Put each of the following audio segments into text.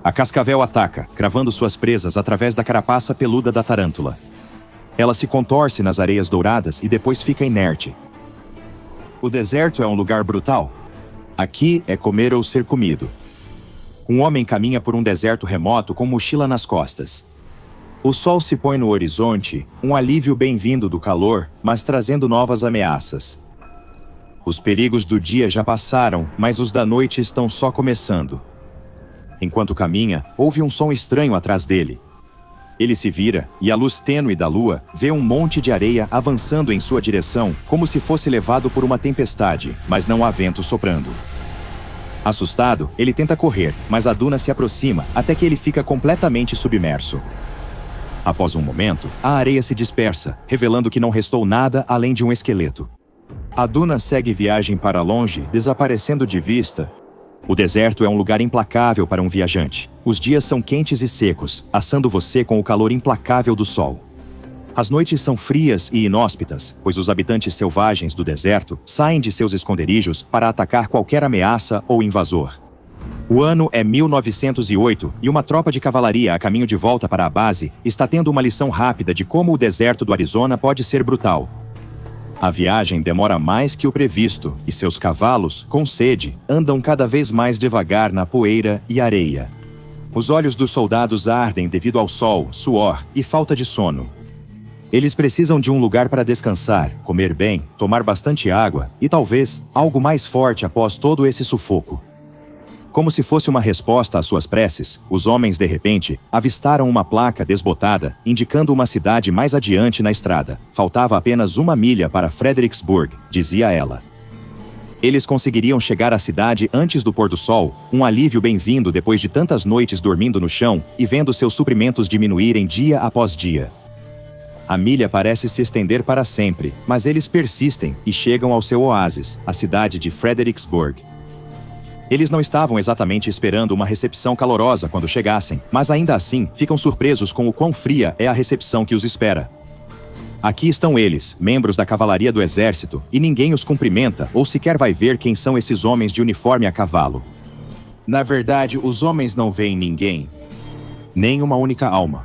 A cascavel ataca, cravando suas presas através da carapaça peluda da tarântula. Ela se contorce nas areias douradas e depois fica inerte. O deserto é um lugar brutal. Aqui é comer ou ser comido. Um homem caminha por um deserto remoto com mochila nas costas. O sol se põe no horizonte, um alívio bem-vindo do calor, mas trazendo novas ameaças. Os perigos do dia já passaram, mas os da noite estão só começando. Enquanto caminha, ouve um som estranho atrás dele. Ele se vira, e a luz tênue da lua vê um monte de areia avançando em sua direção, como se fosse levado por uma tempestade, mas não há vento soprando. Assustado, ele tenta correr, mas a duna se aproxima até que ele fica completamente submerso. Após um momento, a areia se dispersa, revelando que não restou nada além de um esqueleto. A duna segue viagem para longe, desaparecendo de vista. O deserto é um lugar implacável para um viajante. Os dias são quentes e secos, assando você com o calor implacável do sol. As noites são frias e inóspitas, pois os habitantes selvagens do deserto saem de seus esconderijos para atacar qualquer ameaça ou invasor. O ano é 1908 e uma tropa de cavalaria a caminho de volta para a base está tendo uma lição rápida de como o deserto do Arizona pode ser brutal. A viagem demora mais que o previsto e seus cavalos, com sede, andam cada vez mais devagar na poeira e areia. Os olhos dos soldados ardem devido ao sol, suor e falta de sono. Eles precisam de um lugar para descansar, comer bem, tomar bastante água e talvez algo mais forte após todo esse sufoco. Como se fosse uma resposta às suas preces, os homens, de repente, avistaram uma placa desbotada, indicando uma cidade mais adiante na estrada. Faltava apenas 1 milha para Fredericksburg, dizia ela. Eles conseguiriam chegar à cidade antes do pôr do sol, um alívio bem-vindo depois de tantas noites dormindo no chão e vendo seus suprimentos diminuírem dia após dia. A milha parece se estender para sempre, mas eles persistem e chegam ao seu oásis, a cidade de Fredericksburg. Eles não estavam exatamente esperando uma recepção calorosa quando chegassem, mas ainda assim ficam surpresos com o quão fria é a recepção que os espera. Aqui estão eles, membros da cavalaria do exército, e ninguém os cumprimenta ou sequer vai ver quem são esses homens de uniforme a cavalo. Na verdade, os homens não veem ninguém, nem uma única alma.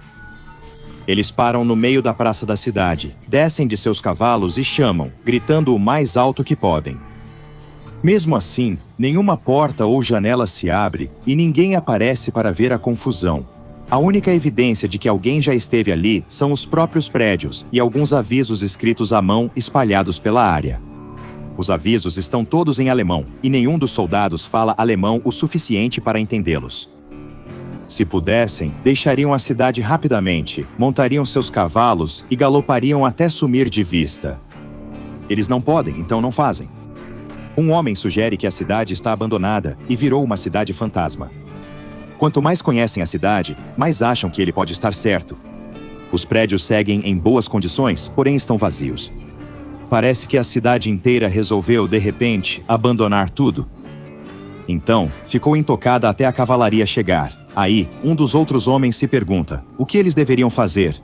Eles param no meio da praça da cidade, descem de seus cavalos e chamam, gritando o mais alto que podem. Mesmo assim, nenhuma porta ou janela se abre e ninguém aparece para ver a confusão. A única evidência de que alguém já esteve ali são os próprios prédios e alguns avisos escritos à mão espalhados pela área. Os avisos estão todos em alemão e nenhum dos soldados fala alemão o suficiente para entendê-los. Se pudessem, deixariam a cidade rapidamente, montariam seus cavalos e galopariam até sumir de vista. Eles não podem, então não fazem. Um homem sugere que a cidade está abandonada e virou uma cidade fantasma. Quanto mais conhecem a cidade, mais acham que ele pode estar certo. Os prédios seguem em boas condições, porém estão vazios. Parece que a cidade inteira resolveu, de repente, abandonar tudo. Então, ficou intocada até a cavalaria chegar. Aí, um dos outros homens se pergunta: o que eles deveriam fazer?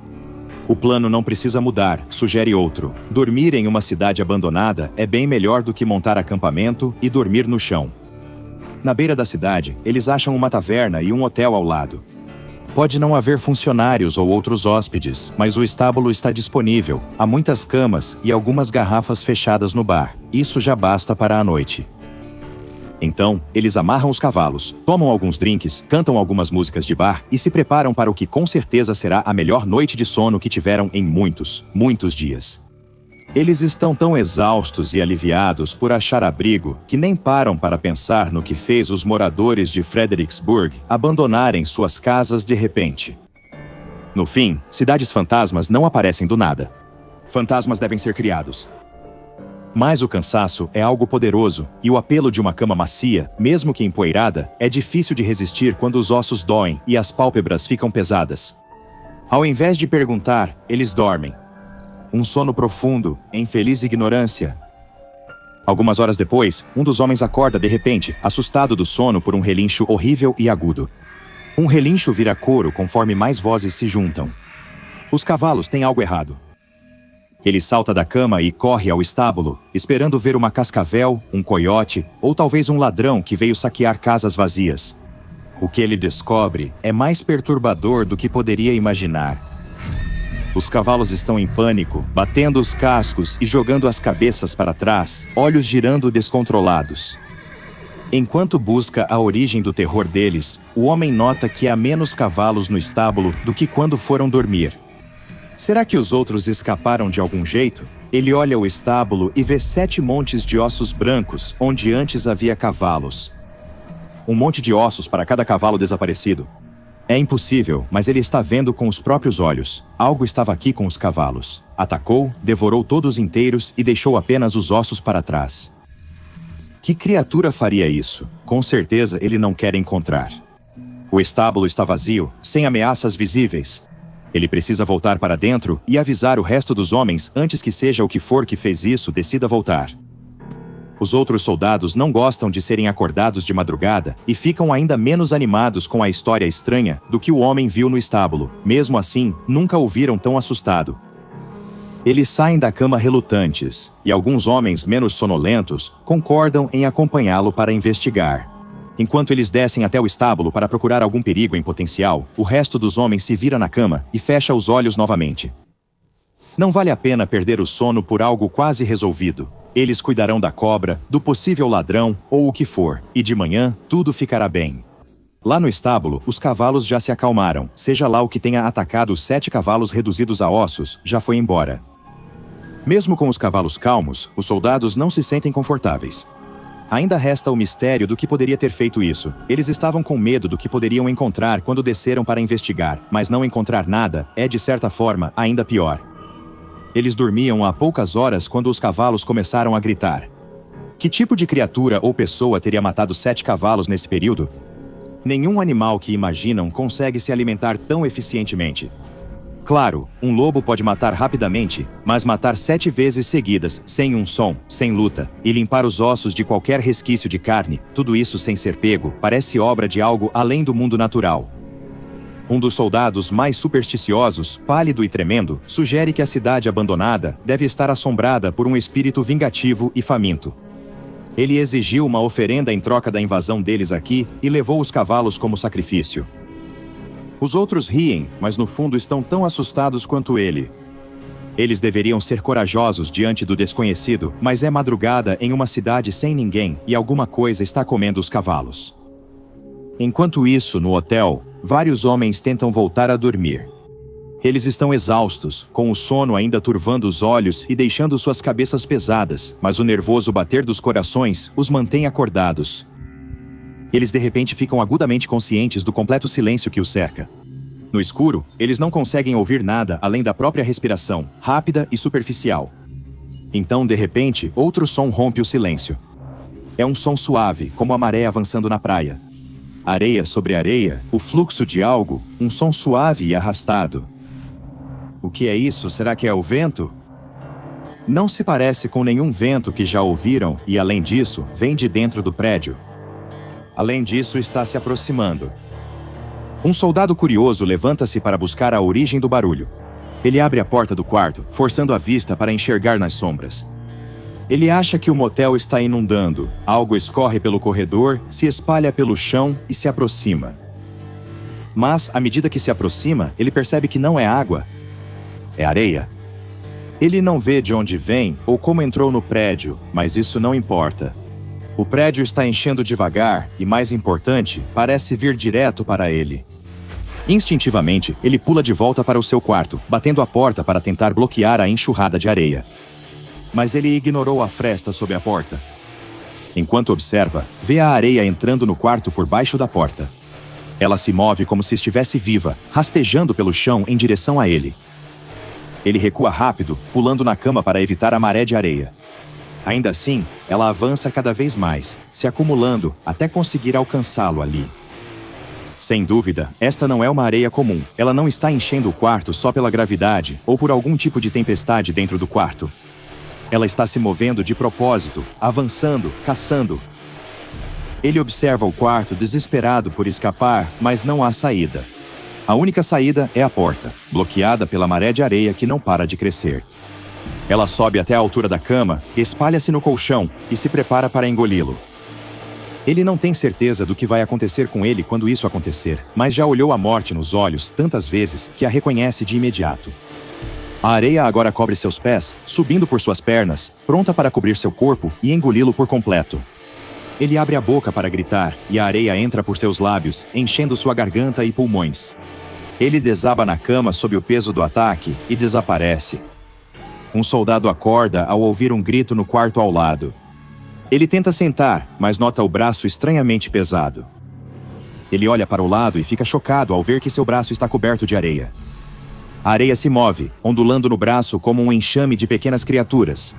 O plano não precisa mudar, sugere outro. Dormir em uma cidade abandonada é bem melhor do que montar acampamento e dormir no chão. Na beira da cidade, eles acham uma taverna e um hotel ao lado. Pode não haver funcionários ou outros hóspedes, mas o estábulo está disponível. Há muitas camas e algumas garrafas fechadas no bar. Isso já basta para a noite. Então, eles amarram os cavalos, tomam alguns drinks, cantam algumas músicas de bar e se preparam para o que com certeza será a melhor noite de sono que tiveram em muitos, muitos dias. Eles estão tão exaustos e aliviados por achar abrigo que nem param para pensar no que fez os moradores de Fredericksburg abandonarem suas casas de repente. No fim, cidades fantasmas não aparecem do nada. Fantasmas devem ser criados. Mas o cansaço é algo poderoso, e o apelo de uma cama macia, mesmo que empoeirada, é difícil de resistir quando os ossos doem e as pálpebras ficam pesadas. Ao invés de perguntar, eles dormem. Um sono profundo, em feliz ignorância. Algumas horas depois, um dos homens acorda de repente, assustado do sono por um relincho horrível e agudo. Um relincho vira coro conforme mais vozes se juntam. Os cavalos têm algo errado. Ele salta da cama e corre ao estábulo, esperando ver uma cascavel, um coiote ou talvez um ladrão que veio saquear casas vazias. O que ele descobre é mais perturbador do que poderia imaginar. Os cavalos estão em pânico, batendo os cascos e jogando as cabeças para trás, olhos girando descontrolados. Enquanto busca a origem do terror deles, o homem nota que há menos cavalos no estábulo do que quando foram dormir. Será que os outros escaparam de algum jeito? Ele olha o estábulo e vê 7 montes de ossos brancos, onde antes havia cavalos. Um monte de ossos para cada cavalo desaparecido. É impossível, mas ele está vendo com os próprios olhos. Algo estava aqui com os cavalos. Atacou, devorou todos inteiros e deixou apenas os ossos para trás. Que criatura faria isso? Com certeza ele não quer encontrar. O estábulo está vazio, sem ameaças visíveis. Ele precisa voltar para dentro e avisar o resto dos homens antes que seja o que for que fez isso decida voltar. Os outros soldados não gostam de serem acordados de madrugada e ficam ainda menos animados com a história estranha do que o homem viu no estábulo. Mesmo assim, nunca o viram tão assustado. Eles saem da cama relutantes, e alguns homens menos sonolentos concordam em acompanhá-lo para investigar. Enquanto eles descem até o estábulo para procurar algum perigo em potencial, o resto dos homens se vira na cama e fecha os olhos novamente. Não vale a pena perder o sono por algo quase resolvido. Eles cuidarão da cobra, do possível ladrão ou o que for, e de manhã tudo ficará bem. Lá no estábulo, os cavalos já se acalmaram. Seja lá o que tenha atacado os 7 cavalos reduzidos a ossos, já foi embora. Mesmo com os cavalos calmos, os soldados não se sentem confortáveis. Ainda resta o mistério do que poderia ter feito isso. Eles estavam com medo do que poderiam encontrar quando desceram para investigar, mas não encontrar nada é, de certa forma, ainda pior. Eles dormiam há poucas horas quando os cavalos começaram a gritar. Que tipo de criatura ou pessoa teria matado 7 cavalos nesse período? Nenhum animal que imaginam consegue se alimentar tão eficientemente. Claro, um lobo pode matar rapidamente, mas matar 7 vezes seguidas, sem um som, sem luta, e limpar os ossos de qualquer resquício de carne, tudo isso sem ser pego, parece obra de algo além do mundo natural. Um dos soldados mais supersticiosos, pálido e tremendo, sugere que a cidade abandonada deve estar assombrada por um espírito vingativo e faminto. Ele exigiu uma oferenda em troca da invasão deles aqui e levou os cavalos como sacrifício. Os outros riem, mas no fundo estão tão assustados quanto ele. Eles deveriam ser corajosos diante do desconhecido, mas é madrugada em uma cidade sem ninguém e alguma coisa está comendo os cavalos. Enquanto isso, no hotel, vários homens tentam voltar a dormir. Eles estão exaustos, com o sono ainda turvando os olhos e deixando suas cabeças pesadas, mas o nervoso bater dos corações os mantém acordados. Eles de repente ficam agudamente conscientes do completo silêncio que os cerca. No escuro, eles não conseguem ouvir nada além da própria respiração, rápida e superficial. Então, de repente, outro som rompe o silêncio. É um som suave, como a maré avançando na praia. Areia sobre areia, o fluxo de algo, um som suave e arrastado. O que é isso? Será que é o vento? Não se parece com nenhum vento que já ouviram e, além disso, vem de dentro do prédio. Além disso, está se aproximando. Um soldado curioso levanta-se para buscar a origem do barulho. Ele abre a porta do quarto, forçando a vista para enxergar nas sombras. Ele acha que o motel está inundando. Algo escorre pelo corredor, se espalha pelo chão e se aproxima. Mas, à medida que se aproxima, ele percebe que não é água. É areia. Ele não vê de onde vem ou como entrou no prédio, mas isso não importa. O prédio está enchendo devagar e, mais importante, parece vir direto para ele. Instintivamente, ele pula de volta para o seu quarto, batendo a porta para tentar bloquear a enxurrada de areia. Mas ele ignorou a fresta sob a porta. Enquanto observa, vê a areia entrando no quarto por baixo da porta. Ela se move como se estivesse viva, rastejando pelo chão em direção a ele. Ele recua rápido, pulando na cama para evitar a maré de areia. Ainda assim, ela avança cada vez mais, se acumulando até conseguir alcançá-lo ali. Sem dúvida, esta não é uma areia comum. Ela não está enchendo o quarto só pela gravidade ou por algum tipo de tempestade dentro do quarto. Ela está se movendo de propósito, avançando, caçando. Ele observa o quarto desesperado por escapar, mas não há saída. A única saída é a porta, bloqueada pela maré de areia que não para de crescer. Ela sobe até a altura da cama, espalha-se no colchão e se prepara para engoli-lo. Ele não tem certeza do que vai acontecer com ele quando isso acontecer, mas já olhou a morte nos olhos tantas vezes que a reconhece de imediato. A areia agora cobre seus pés, subindo por suas pernas, pronta para cobrir seu corpo e engoli-lo por completo. Ele abre a boca para gritar, e a areia entra por seus lábios, enchendo sua garganta e pulmões. Ele desaba na cama sob o peso do ataque e desaparece. Um soldado acorda ao ouvir um grito no quarto ao lado. Ele tenta sentar, mas nota o braço estranhamente pesado. Ele olha para o lado e fica chocado ao ver que seu braço está coberto de areia. A areia se move, ondulando no braço como um enxame de pequenas criaturas.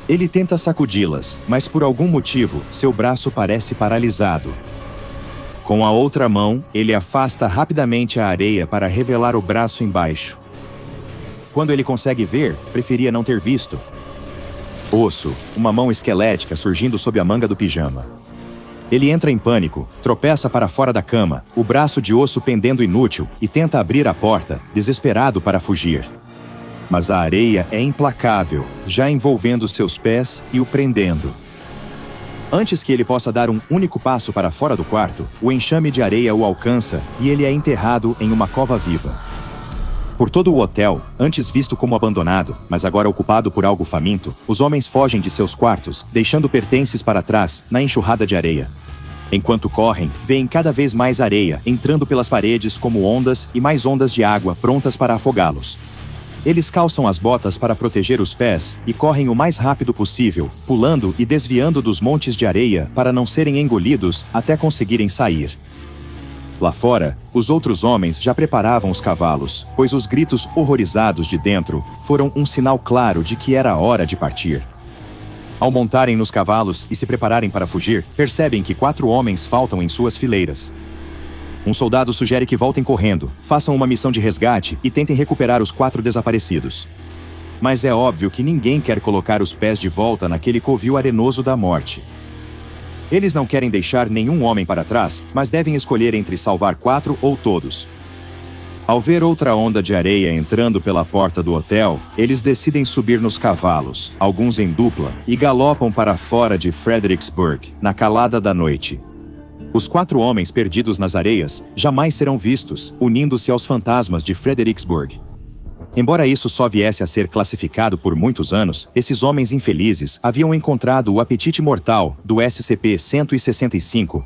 Ele tenta sacudi-las, mas por algum motivo, seu braço parece paralisado. Com a outra mão, ele afasta rapidamente a areia para revelar o braço embaixo. Quando ele consegue ver, preferia não ter visto. Osso, uma mão esquelética surgindo sob a manga do pijama. Ele entra em pânico, tropeça para fora da cama, o braço de osso pendendo inútil, e tenta abrir a porta, desesperado para fugir. Mas a areia é implacável, já envolvendo seus pés e o prendendo. Antes que ele possa dar um único passo para fora do quarto, o enxame de areia o alcança e ele é enterrado em uma cova viva. Por todo o hotel, antes visto como abandonado, mas agora ocupado por algo faminto, os homens fogem de seus quartos, deixando pertences para trás, na enxurrada de areia. Enquanto correm, veem cada vez mais areia entrando pelas paredes como ondas e mais ondas de água prontas para afogá-los. Eles calçam as botas para proteger os pés e correm o mais rápido possível, pulando e desviando dos montes de areia para não serem engolidos até conseguirem sair. Lá fora, os outros homens já preparavam os cavalos, pois os gritos horrorizados de dentro foram um sinal claro de que era hora de partir. Ao montarem nos cavalos e se prepararem para fugir, percebem que 4 homens faltam em suas fileiras. Um soldado sugere que voltem correndo, façam uma missão de resgate e tentem recuperar os 4 desaparecidos. Mas é óbvio que ninguém quer colocar os pés de volta naquele covil arenoso da morte. Eles não querem deixar nenhum homem para trás, mas devem escolher entre salvar 4 ou todos. Ao ver outra onda de areia entrando pela porta do hotel, eles decidem subir nos cavalos, alguns em dupla, e galopam para fora de Fredericksburg, na calada da noite. Os 4 homens perdidos nas areias jamais serão vistos, unindo-se aos fantasmas de Fredericksburg. Embora isso só viesse a ser classificado por muitos anos, esses homens infelizes haviam encontrado o apetite mortal do SCP-165.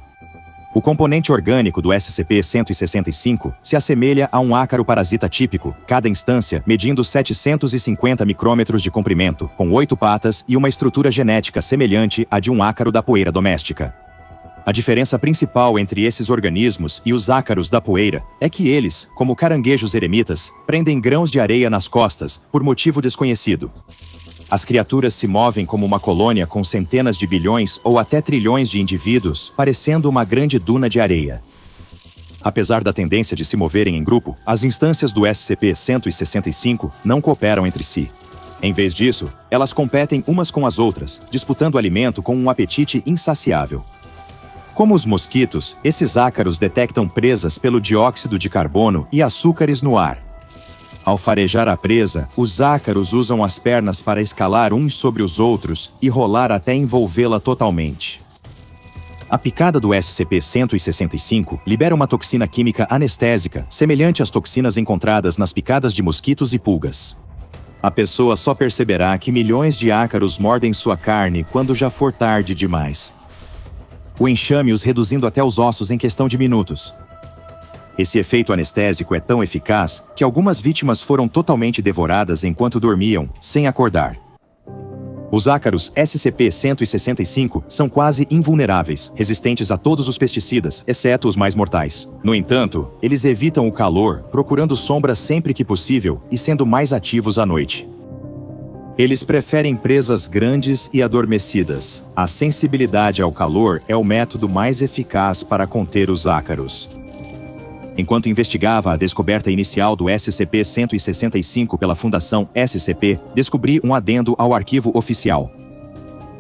O componente orgânico do SCP-165 se assemelha a um ácaro parasita típico, cada instância medindo 750 micrômetros de comprimento, com 8 patas e uma estrutura genética semelhante à de um ácaro da poeira doméstica. A diferença principal entre esses organismos e os ácaros da poeira é que eles, como caranguejos eremitas, prendem grãos de areia nas costas, por motivo desconhecido. As criaturas se movem como uma colônia com centenas de bilhões ou até trilhões de indivíduos, parecendo uma grande duna de areia. Apesar da tendência de se moverem em grupo, as instâncias do SCP-165 não cooperam entre si. Em vez disso, elas competem umas com as outras, disputando alimento com um apetite insaciável. Como os mosquitos, esses ácaros detectam presas pelo dióxido de carbono e açúcares no ar. Ao farejar a presa, os ácaros usam as pernas para escalar uns sobre os outros e rolar até envolvê-la totalmente. A picada do SCP-165 libera uma toxina química anestésica, semelhante às toxinas encontradas nas picadas de mosquitos e pulgas. A pessoa só perceberá que milhões de ácaros mordem sua carne quando já for tarde demais. O enxame os reduzindo até os ossos em questão de minutos. Esse efeito anestésico é tão eficaz que algumas vítimas foram totalmente devoradas enquanto dormiam, sem acordar. Os ácaros SCP-165 são quase invulneráveis, resistentes a todos os pesticidas, exceto os mais mortais. No entanto, eles evitam o calor, procurando sombra sempre que possível e sendo mais ativos à noite. Eles preferem presas grandes e adormecidas. A sensibilidade ao calor é o método mais eficaz para conter os ácaros. Enquanto investigava a descoberta inicial do SCP-165 pela Fundação SCP, descobri um adendo ao arquivo oficial.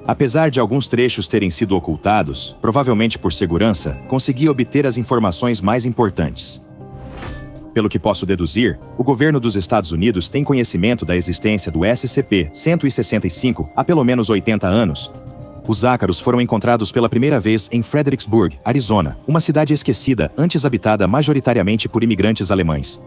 Apesar de alguns trechos terem sido ocultados, provavelmente por segurança, consegui obter as informações mais importantes. Pelo que posso deduzir, o governo dos Estados Unidos tem conhecimento da existência do SCP-165 há pelo menos 80 anos. os ácaros foram encontrados pela primeira vez em Fredericksburg, Arizona, uma cidade esquecida, antes habitada majoritariamente por imigrantes alemães.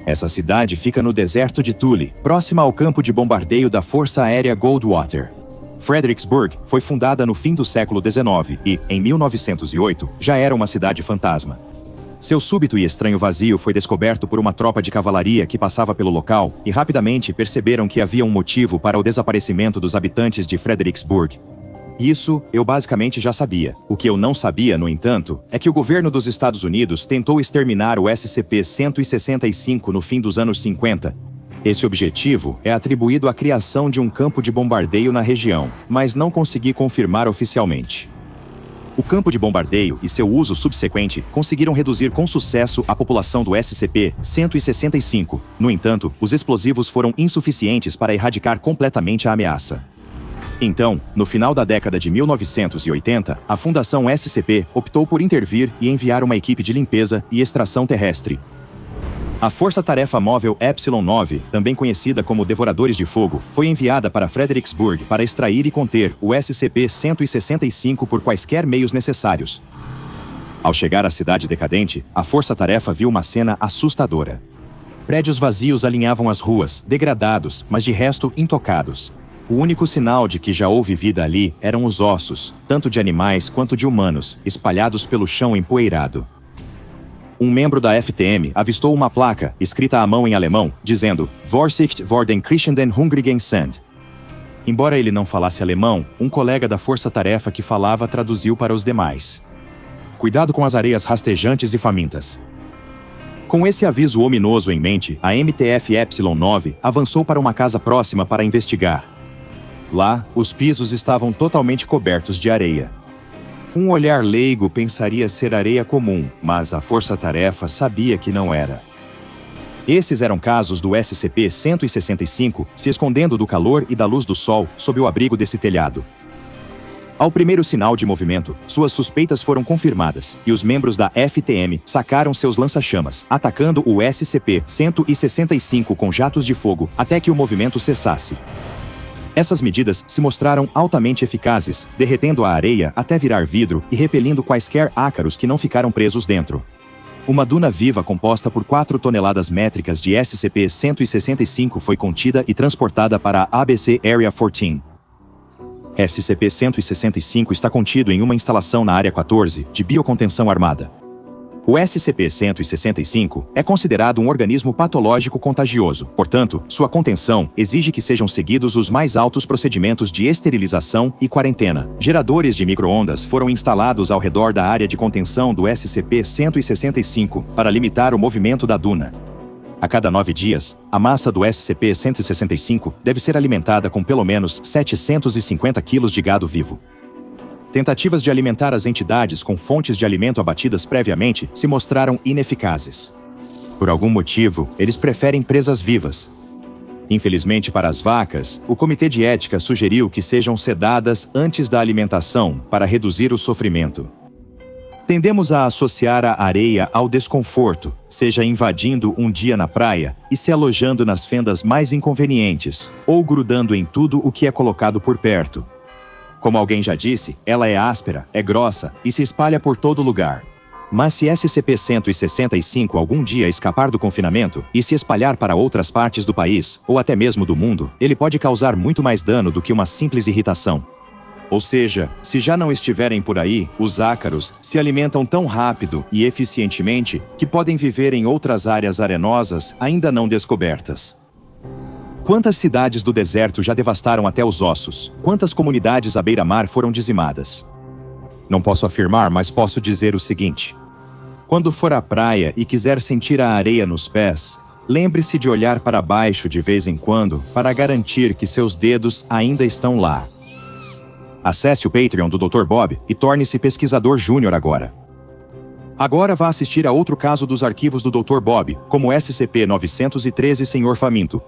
Essa cidade fica no deserto de Thule, próxima ao campo de bombardeio da Força Aérea Goldwater. Fredericksburg foi fundada no fim do século XIX e, em 1908, já era uma cidade fantasma. Seu súbito e estranho vazio foi descoberto por uma tropa de cavalaria que passava pelo local e rapidamente perceberam que havia um motivo para o desaparecimento dos habitantes de Fredericksburg. Isso eu basicamente já sabia. O que eu não sabia, no entanto, é que o governo dos Estados Unidos tentou exterminar o SCP-165 no fim dos anos 50. Esse objetivo é atribuído à criação de um campo de bombardeio na região, mas não consegui confirmar oficialmente. O campo de bombardeio e seu uso subsequente conseguiram reduzir com sucesso a população do SCP-165. No entanto, os explosivos foram insuficientes para erradicar completamente a ameaça. Então, no final da década de 1980, a Fundação SCP optou por intervir e enviar uma equipe de limpeza e extração terrestre. A Força-Tarefa Móvel Epsilon 9, também conhecida como Devoradores de Fogo, foi enviada para Fredericksburg para extrair e conter o SCP-165 por quaisquer meios necessários. Ao chegar à cidade decadente, a Força-Tarefa viu uma cena assustadora. Prédios vazios alinhavam as ruas, degradados, mas de resto intocados. O único sinal de que já houve vida ali eram os ossos, tanto de animais quanto de humanos, espalhados pelo chão empoeirado. Um membro da FTM avistou uma placa, escrita à mão em alemão, dizendo Vorsicht vor den kriechenden hungrigen Sand. Embora ele não falasse alemão, um colega da força-tarefa que falava traduziu para os demais. Cuidado com as areias rastejantes e famintas. Com esse aviso ominoso em mente, a MTF Epsilon 9 avançou para uma casa próxima para investigar. Lá, os pisos estavam totalmente cobertos de areia. Um olhar leigo pensaria ser areia comum, mas a força-tarefa sabia que não era. Esses eram casos do SCP-165 se escondendo do calor e da luz do sol sob o abrigo desse telhado. Ao primeiro sinal de movimento, suas suspeitas foram confirmadas, e os membros da FTM sacaram seus lança-chamas, atacando o SCP-165 com jatos de fogo até que o movimento cessasse. Essas medidas se mostraram altamente eficazes, derretendo a areia até virar vidro e repelindo quaisquer ácaros que não ficaram presos dentro. Uma duna viva composta por 4 toneladas métricas de SCP-165 foi contida e transportada para a ABC Area 14. SCP-165 está contido em uma instalação na Área 14, de biocontenção armada. O SCP-165 é considerado um organismo patológico contagioso, portanto, sua contenção exige que sejam seguidos os mais altos procedimentos de esterilização e quarentena. Geradores de micro-ondas foram instalados ao redor da área de contenção do SCP-165 para limitar o movimento da duna. A cada 9 dias, a massa do SCP-165 deve ser alimentada com pelo menos 750 kg de gado vivo. Tentativas de alimentar as entidades com fontes de alimento abatidas previamente se mostraram ineficazes. Por algum motivo, eles preferem presas vivas. Infelizmente para as vacas, o Comitê de Ética sugeriu que sejam sedadas antes da alimentação para reduzir o sofrimento. Tendemos a associar a areia ao desconforto, seja invadindo um dia na praia e se alojando nas fendas mais inconvenientes, ou grudando em tudo o que é colocado por perto. Como alguém já disse, ela é áspera, é grossa e se espalha por todo lugar. Mas se SCP-165 algum dia escapar do confinamento e se espalhar para outras partes do país, ou até mesmo do mundo, ele pode causar muito mais dano do que uma simples irritação. Ou seja, se já não estiverem por aí, os ácaros se alimentam tão rápido e eficientemente que podem viver em outras áreas arenosas ainda não descobertas. Quantas cidades do deserto já devastaram até os ossos? Quantas comunidades à beira-mar foram dizimadas? Não posso afirmar, mas posso dizer o seguinte. Quando for à praia e quiser sentir a areia nos pés, lembre-se de olhar para baixo de vez em quando para garantir que seus dedos ainda estão lá. Acesse o Patreon do Dr. Bob e torne-se pesquisador júnior agora. Agora vá assistir a outro caso dos arquivos do Dr. Bob, como SCP-913 Sr. Faminto.